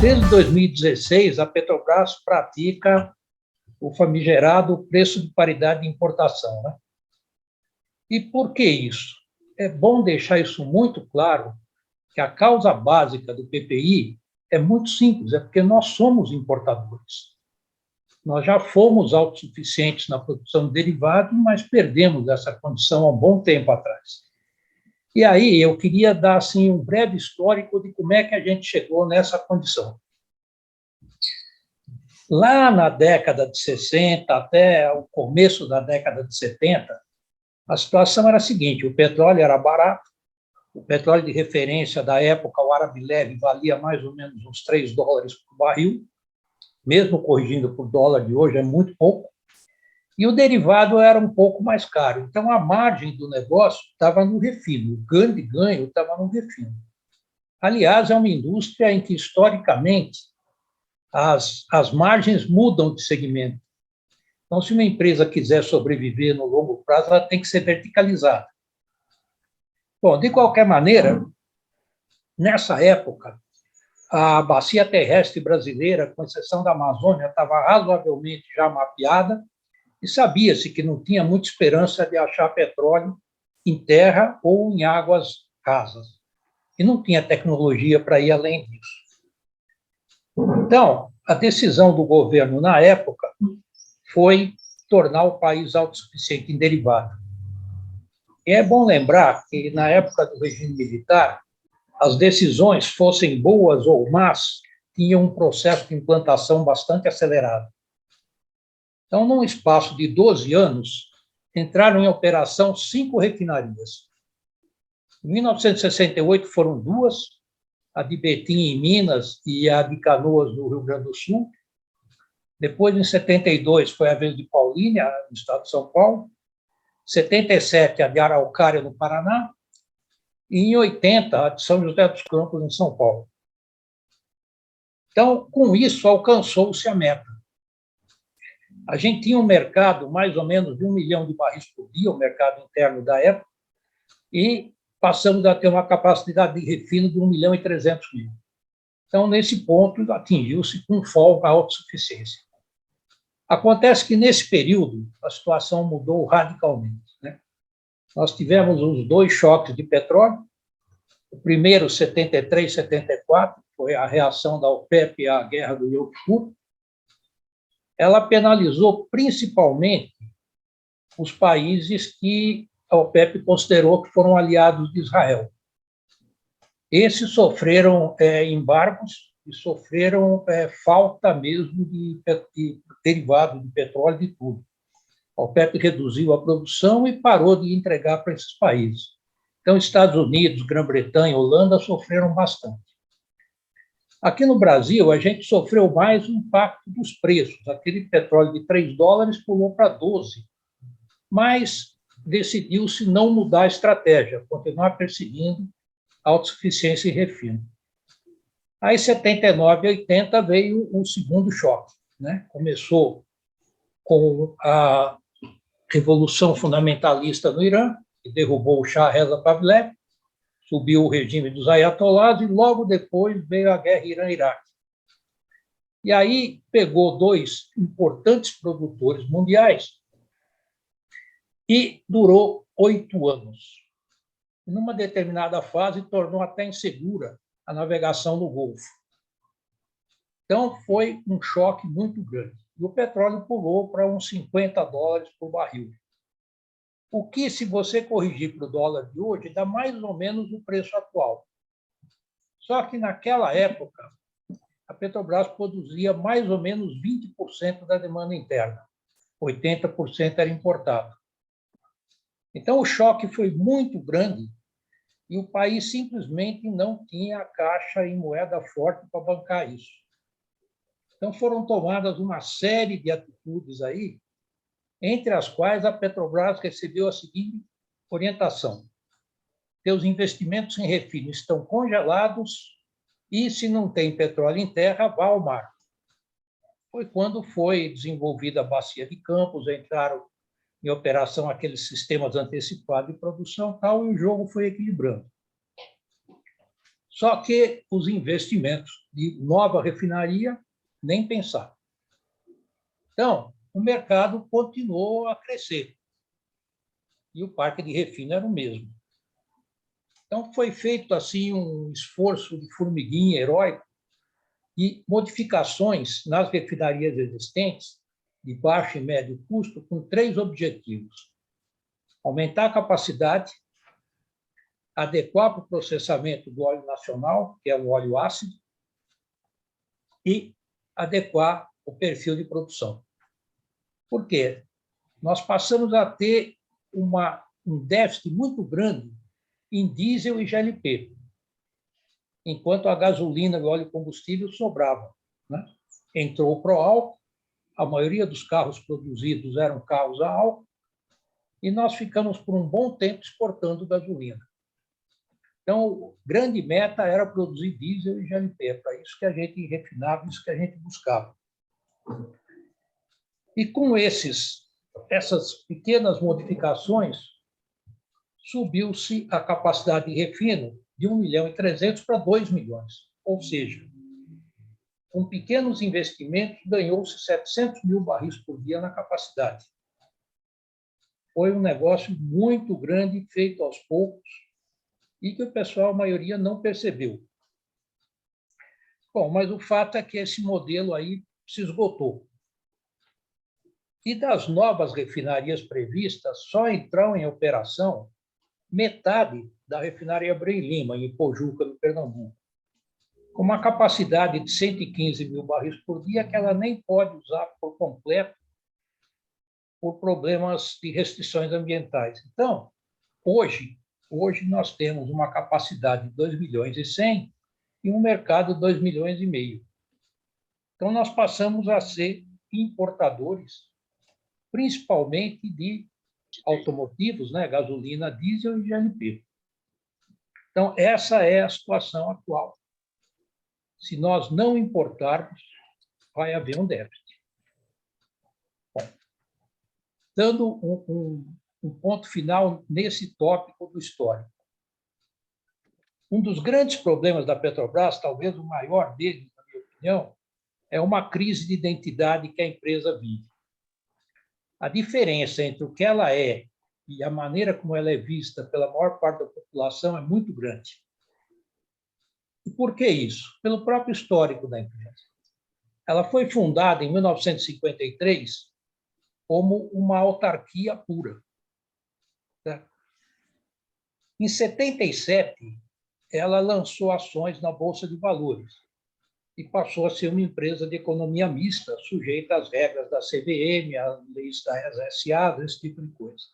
Desde 2016, a Petrobras pratica o famigerado preço de paridade de importação, né? E por que isso? É bom deixar isso muito claro, que a causa básica do PPI é muito simples, é porque nós somos importadores. Nós já fomos autossuficientes na produção de derivados, mas perdemos essa condição há um bom tempo atrás. E aí eu queria dar assim, um breve histórico de como é que a gente chegou nessa condição. Lá na década de 60, até o começo da década de 70, a situação era a seguinte: o petróleo era barato, o petróleo de referência da época, o Arabi Leve, valia mais ou menos uns $3 por barril, mesmo corrigindo por dólar de hoje, é muito pouco, e o derivado era um pouco mais caro. Então, a margem do negócio estava no refino, o grande ganho estava no refino. Aliás, é uma indústria em que, historicamente, as margens mudam de segmento. Então, se uma empresa quiser sobreviver no longo prazo, ela tem que ser verticalizada. Bom, de qualquer maneira, nessa época, a bacia terrestre brasileira, com exceção da Amazônia, estava razoavelmente já mapeada e sabia-se que não tinha muita esperança de achar petróleo em terra ou em águas rasas. E não tinha tecnologia para ir além disso. Então, a decisão do governo, na época, foi tornar o país autossuficiente em derivado. E é bom lembrar que, na época do regime militar, as decisões, fossem boas ou más, tinham um processo de implantação bastante acelerado. Então, num espaço de 12 anos, entraram em operação 5 refinarias. Em 1968 foram 2, a de Betim, em Minas, e a de Canoas, no Rio Grande do Sul. Depois, em 72, foi a vez de Paulínia, no estado de São Paulo. 77, a de Araucária, no Paraná. E, em 80, a de São José dos Campos, em São Paulo. Então, com isso, alcançou-se a meta. A gente tinha um mercado mais ou menos de 1 milhão de barris por dia, o mercado interno da época, e passamos a ter uma capacidade de refino de 1.300.000. Então, nesse ponto, atingiu-se com folga a autossuficiência. Acontece que, nesse período, a situação mudou radicalmente, né? Nós tivemos os 2 choques de petróleo. O primeiro, 73, 74, foi a reação da OPEP à guerra do Yom Kippur. Ela penalizou principalmente os países que a OPEP considerou que foram aliados de Israel. Esses sofreram embargos e sofreram falta mesmo de derivado de petróleo, de tudo. A OPEP reduziu a produção e parou de entregar para esses países. Então, Estados Unidos, Grã-Bretanha, Holanda sofreram bastante. Aqui no Brasil, a gente sofreu mais o impacto dos preços. Aquele petróleo de $3 pulou para 12, mas decidiu-se não mudar a estratégia, continuar perseguindo a autossuficiência em refino. Aí, 79 e 80, veio um segundo choque, né? Começou com a Revolução Fundamentalista no Irã, que derrubou o Shah Reza Pahlavi, subiu o regime dos ayatollahs, e logo depois veio a guerra Irã-Iraque. E aí pegou 2 importantes produtores mundiais e durou 8 anos. Numa determinada fase, tornou até insegura a navegação no Golfo. Então, foi um choque muito grande. E o petróleo pulou para uns $50 por barril. O que, se você corrigir para o dólar de hoje, dá mais ou menos o preço atual. Só que, naquela época, a Petrobras produzia mais ou menos 20% da demanda interna. 80% era importado. Então, o choque foi muito grande e o país simplesmente não tinha caixa em moeda forte para bancar isso. Então, foram tomadas uma série de atitudes aí, entre as quais a Petrobras recebeu a seguinte orientação: seus investimentos em refino estão congelados e, se não tem petróleo em terra, vá ao mar. Foi quando foi desenvolvida a Bacia de Campos, entraram em operação aqueles sistemas antecipados de produção tal, e o jogo foi equilibrando. Só que os investimentos de nova refinaria, nem pensar. Então, o mercado continuou a crescer. E o parque de refino era o mesmo. Então, foi feito assim um esforço de formiguinha heróico e modificações nas refinarias existentes, de baixo e médio custo, com 3 objetivos: aumentar a capacidade, adequar para o processamento do óleo nacional, que é o óleo ácido, e adequar o perfil de produção. Por quê? Nós passamos a ter um déficit muito grande em diesel e GLP, enquanto a gasolina e o óleo combustível sobravam, né? Entrou o pró-álcool, a maioria dos carros produzidos eram carros a álcool, e nós ficamos por um bom tempo exportando gasolina. Então, a grande meta era produzir diesel e GLP, é para isso que a gente refinava, isso que a gente buscava. E com essas pequenas modificações, subiu-se a capacidade de refino de 1.300.000 para 2 milhões. Ou seja, com pequenos investimentos, ganhou-se 700.000 barris por dia na capacidade. Foi um negócio muito grande, feito aos poucos, e que o pessoal, a maioria, não percebeu. Bom, mas o fato é que esse modelo aí se esgotou. E das novas refinarias previstas, só entrou em operação metade da refinaria Abreu Lima, em Pojuca, no Pernambuco, com uma capacidade de 115.000 barris por dia, que ela nem pode usar por completo por problemas de restrições ambientais. Então, hoje nós temos uma capacidade de 2 milhões e 100 e um mercado de 2 milhões e meio. Então, nós passamos a ser importadores, principalmente de automotivos, né, gasolina, diesel e GLP. Então, essa é a situação atual. Se nós não importarmos, vai haver um déficit. Bom, dando um ponto final nesse tópico do histórico. Um dos grandes problemas da Petrobras, talvez o maior deles, na minha opinião, é uma crise de identidade que a empresa vive. A diferença entre o que ela é e a maneira como ela é vista pela maior parte da população é muito grande. E por que isso? Pelo próprio histórico da empresa. Ela foi fundada em 1953 como uma autarquia pura. Em 77, ela lançou ações na Bolsa de Valores e passou a ser uma empresa de economia mista, sujeita às regras da CVM, às leis da SA, esse tipo de coisa.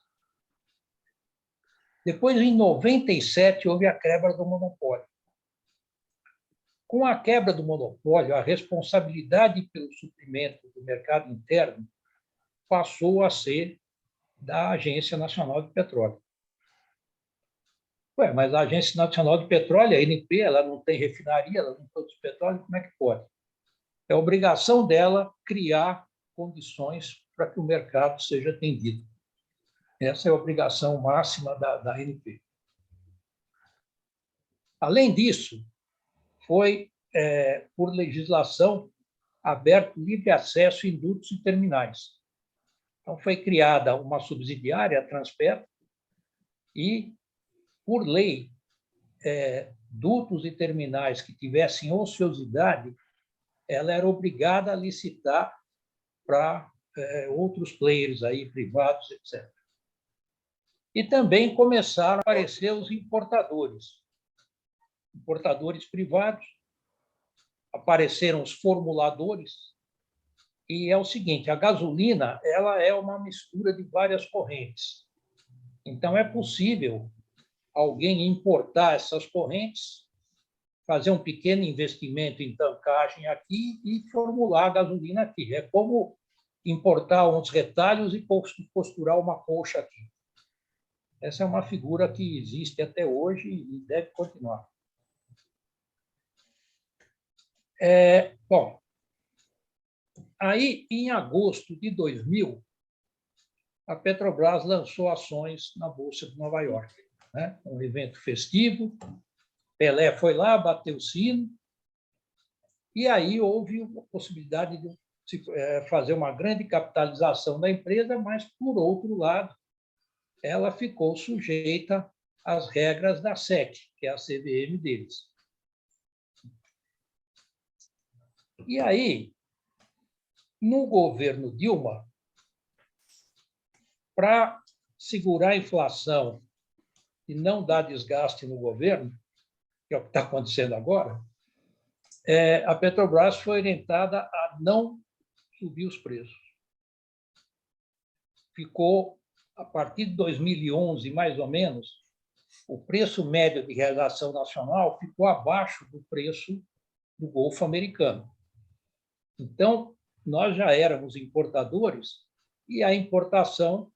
Depois, em 97, houve a quebra do monopólio. Com a quebra do monopólio, a responsabilidade pelo suprimento do mercado interno passou a ser da Agência Nacional de Petróleo. Mas a Agência Nacional de Petróleo, a ANP, ela não tem refinaria, ela não produz petróleo, como é que pode? É obrigação dela criar condições para que o mercado seja atendido. Essa é a obrigação máxima da ANP. Além disso, foi, por legislação, aberto livre acesso em dutos e terminais. Então, foi criada uma subsidiária, a Transpetro, e, por lei, dutos e terminais que tivessem ociosidade, ela era obrigada a licitar para outros players aí, privados, etc. E também começaram a aparecer os importadores privados, apareceram os formuladores, e é o seguinte, a gasolina ela é uma mistura de várias correntes. Então, é possível alguém importar essas correntes, fazer um pequeno investimento em tancagem aqui e formular a gasolina aqui. É como importar uns retalhos e costurar uma colcha aqui. Essa é uma figura que existe até hoje e deve continuar. Bom, aí, em agosto de 2000, a Petrobras lançou ações na Bolsa de Nova York, né? Um evento festivo, Pelé foi lá, bateu o sino, e aí houve a possibilidade de fazer uma grande capitalização da empresa, mas, por outro lado, ela ficou sujeita às regras da SEC, que é a CVM deles. E aí, no governo Dilma, para segurar a inflação e não dar desgaste no governo, que é o que está acontecendo agora, a Petrobras foi orientada a não subir os preços. Ficou, a partir de 2011, mais ou menos, o preço médio de realização nacional ficou abaixo do preço do Golfo americano. Então, nós já éramos importadores e a importação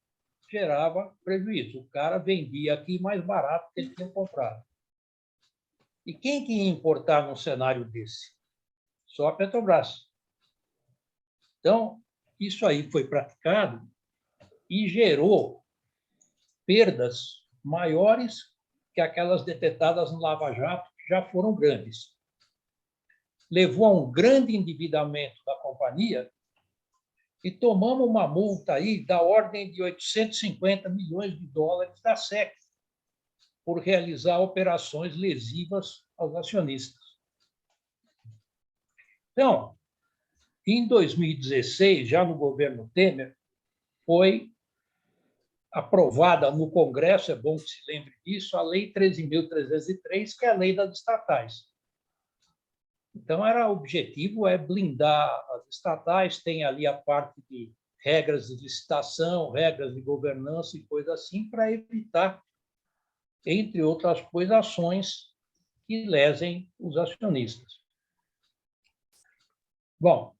gerava prejuízo. O cara vendia aqui mais barato que ele tinha comprado. E quem que ia importar num cenário desse? Só a Petrobras. Então, isso aí foi praticado e gerou perdas maiores que aquelas detectadas no Lava Jato, que já foram grandes. Levou a um grande endividamento da companhia e tomamos uma multa aí da ordem de 850 milhões de dólares da SEC por realizar operações lesivas aos acionistas. Então, em 2016, já no governo Temer, foi aprovada no Congresso, é bom que se lembre disso, a Lei 13.303, que é a lei das estatais. Então, o objetivo é blindar as estatais, tem ali a parte de regras de licitação, regras de governança e coisa assim, para evitar, entre outras coisas, ações que lesem os acionistas. Bom,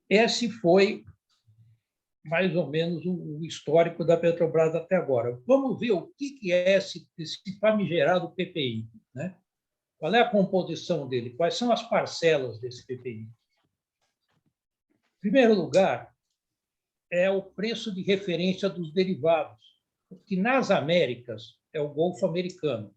esse foi mais ou menos o histórico da Petrobras até agora. Vamos ver o que é esse famigerado PPI, né? Qual é a composição dele? Quais são as parcelas desse PPI? Em primeiro lugar, é o preço de referência dos derivados, que nas Américas é o Golfo americano,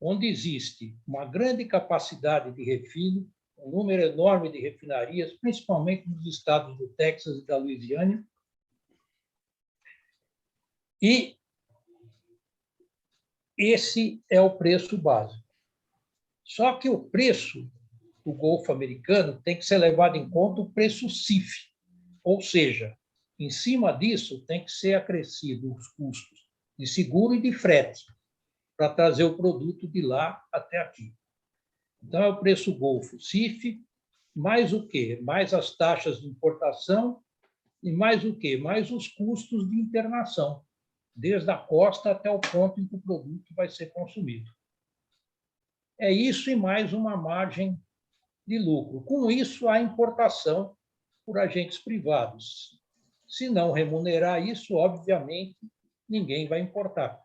onde existe uma grande capacidade de refino, um número enorme de refinarias, principalmente nos estados do Texas e da Louisiana. E esse é o preço básico. Só que o preço do Golfo americano tem que ser levado em conta o preço CIF, ou seja, em cima disso tem que ser acrescido os custos de seguro e de frete para trazer o produto de lá até aqui. Então, é o preço Golfo CIF, mais o quê? Mais as taxas de importação e mais o quê? Mais os custos de internação, desde a costa até o ponto em que o produto vai ser consumido. É isso e mais uma margem de lucro. Com isso, a importação por agentes privados. Se não remunerar isso, obviamente, ninguém vai importar.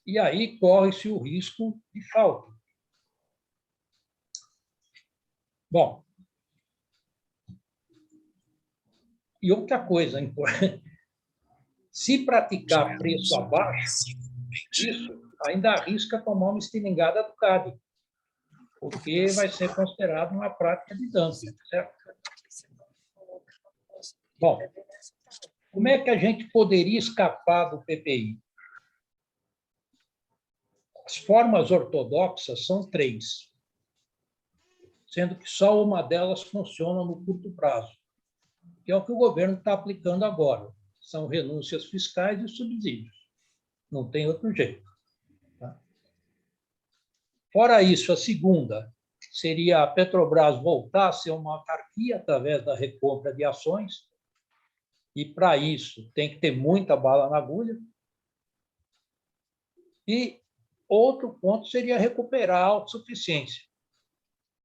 E aí corre-se o risco de falta. Bom, e outra coisa importante, se praticar preço abaixo disso, ainda arrisca tomar uma estilingada do CAD, porque vai ser considerado uma prática de dumping, certo? Bom, como é que a gente poderia escapar do PPI? As formas ortodoxas são 3, sendo que só uma delas funciona no curto prazo, que é o que o governo está aplicando agora. São renúncias fiscais e subsídios. Não tem outro jeito. Tá? Fora isso, a segunda seria a Petrobras voltar a ser uma autarquia através da recompra de ações, e, para isso, tem que ter muita bala na agulha. E outro ponto seria recuperar a autossuficiência.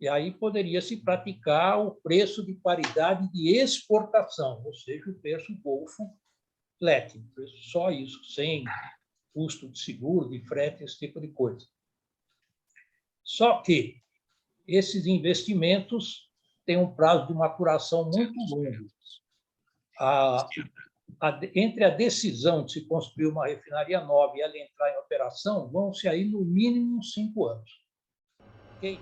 E aí poderia se praticar o preço de paridade de exportação, ou seja, o preço Golfo flat, só isso, sem custo de seguro, de frete, esse tipo de coisa. Só que esses investimentos têm um prazo de maturação muito longo. O entre a decisão de se construir uma refinaria nova e ela entrar em operação, vão-se aí no mínimo 5 anos. Okay?